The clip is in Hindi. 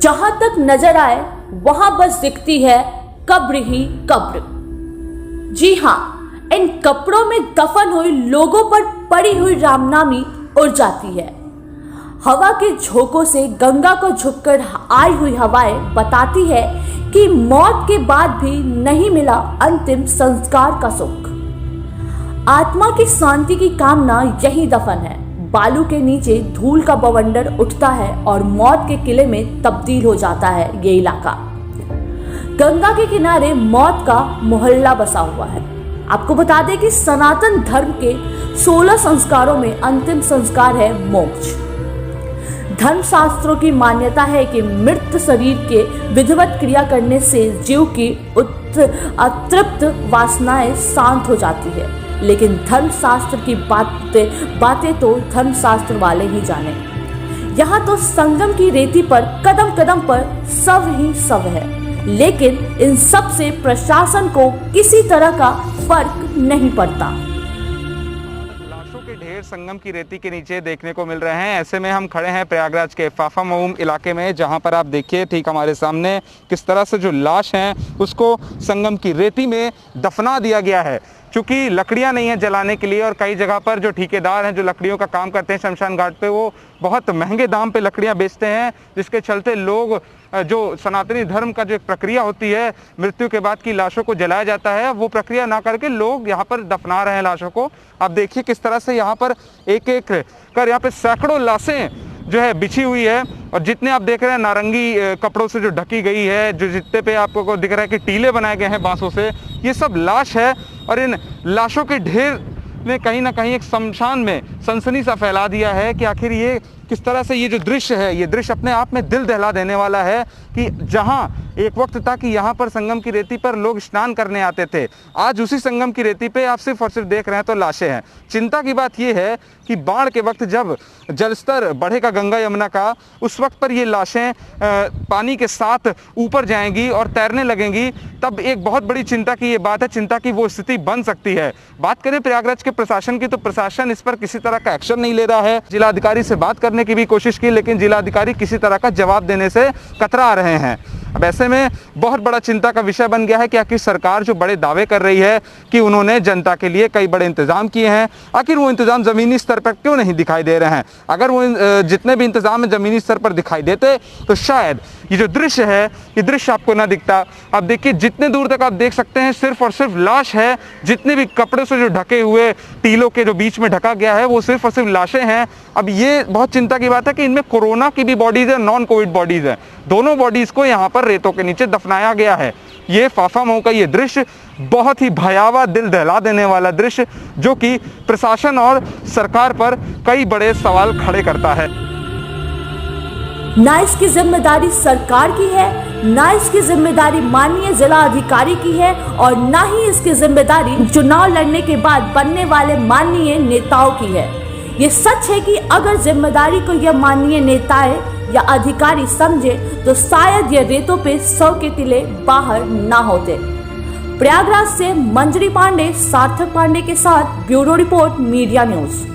जहां तक नजर आए वहां बस दिखती है कब्र ही कब्र। जी हां, इन कपड़ों में दफन हुए लोगों पर पड़ी हुई रामनामी उड़ जाती है। हवा के झोंकों से गंगा को झुककर आई हुई हवाएं बताती है कि मौत के बाद भी नहीं मिला अंतिम संस्कार का सुख। आत्मा की शांति की कामना यही दफन है। बालू के नीचे धूल का बवंडर उठता है और मौत के किले में तब्दील हो जाता है ये इलाका। गंगा के किनारे मौत का मोहल्ला बसा हुआ है। आपको बता दें कि सनातन धर्म के 16 संस्कारों में अंतिम संस्कार है मोक्ष। धर्मशास्त्रों की मान्यता है कि मृत शरीर के विधिवत क्रिया करने से जीव की अतृप्त वासनाएं शांत हो जाती है, लेकिन धर्मशास्त्र की बातें तो धर्मशास्त्र वाले ही जाने। यहाँ तो संगम की रेती पर कदम कदम पर शव ही शव है, लेकिन इन सब से प्रशासन को किसी तरह का फर्क नहीं पड़ता। लाशों के ढेर संगम की रेती के नीचे देखने को मिल रहे हैं। ऐसे में हम खड़े हैं प्रयागराज के फाफामऊम इलाके में, जहां पर आप देखिए ठीक हमारे सामने किस तरह से जो लाश हैं उसको संगम की रेती में दफना दिया गया है। क्योंकि लकड़ियां नहीं है जलाने के लिए और कई जगह पर जो ठेकेदार हैं जो लकड़ियों का काम करते हैं शमशान घाट पे, वो बहुत महंगे दाम पे लकड़ियां बेचते हैं, जिसके चलते लोग जो सनातनी धर्म का जो एक प्रक्रिया होती है मृत्यु के बाद की लाशों को जलाया जाता है, वो प्रक्रिया ना करके लोग यहाँ पर दफना रहे हैं लाशों को। आप देखिए किस तरह से यहाँ पर एक एक कर यहाँ पे सैकड़ों लाशें जो है बिछी हुई है और जितने आप देख रहे हैं नारंगी कपड़ों से जो ढकी गई है, जो जितने पे आपको दिख रहा है कि टीले बनाए गए हैं बांसों से, ये सब लाश है। और इन लाशों के ढेर ने कहीं ना कहीं एक शमशान में सनसनी सा फैला दिया है कि आखिर ये किस तरह से ये जो दृश्य है, ये दृश्य अपने आप में दिल दहला देने वाला है कि जहां एक वक्त था कि यहाँ पर संगम की रेती पर लोग स्नान करने आते थे, आज उसी संगम की रेती पे आप सिर्फ और सिर्फ देख रहे हैं तो लाशें हैं। चिंता की बात यह है कि बाढ़ के वक्त जब जलस्तर बढ़ेगा गंगा यमुना का, उस वक्त पर ये लाशें पानी के साथ ऊपर जाएंगी और तैरने लगेंगी, तब एक बहुत बड़ी चिंता की ये बात है, चिंता की वो स्थिति बन सकती है। बात करें प्रयागराज के प्रशासन की, तो प्रशासन इस पर किसी तरह का एक्शन नहीं ले रहा है। जिलाधिकारी से बात करने की भी कोशिश की, लेकिन जिलाधिकारी किसी तरह का जवाब देने से कतरा रहे हैं। अब ऐसे में बहुत बड़ा चिंता का विषय बन गया है कि आखिर सरकार जो बड़े दावे कर रही है कि उन्होंने जनता के लिए कई बड़े इंतजाम किए हैं, आखिर वो इंतजाम जमीनी स्तर पर क्यों नहीं दिखाई दे रहे हैं। अगर वो जितने भी इंतजाम जमीनी स्तर पर दिखाई देते तो शायद ये जो दृश्य है ये दृश्य आपको ना दिखता। आप देखिए जितने दूर तक आप देख सकते हैं सिर्फ और सिर्फ लाश है। जितने भी कपड़े से जो ढके हुए टीलों के जो बीच में ढका गया है वो सिर्फ और सिर्फ लाशें हैं। अब ये बहुत चिंता की बात है कि इनमें कोरोना की भी बॉडीज है, नॉन कोविड बॉडीज है, दोनों बॉडीज को यहाँ पर रेतों के नीचे दफनाया गया है। ये फाफामऊ का ये दृश्य बहुत ही भयावह, दिल दहला देने वाला दृश्य, जो कि प्रशासन और सरकार पर कई बड़े सवाल खड़े करता है। ना इसकी जिम्मेदारी सरकार की है, ना इसकी जिम्मेदारी माननीय जिला अधिकारी की है, और ना ही इसकी जिम्मेदारी चुनाव लड़ने के बाद बनने वाले माननीय नेताओं की है। ये सच है कि अगर जिम्मेदारी को यह माननीय नेताएं या अधिकारी समझे तो शायद ये रेतों पे 100 के टीले बाहर ना होते। प्रयागराज से मंजरी पांडे, सार्थक पांडे के साथ ब्यूरो रिपोर्ट, मीडिया न्यूज।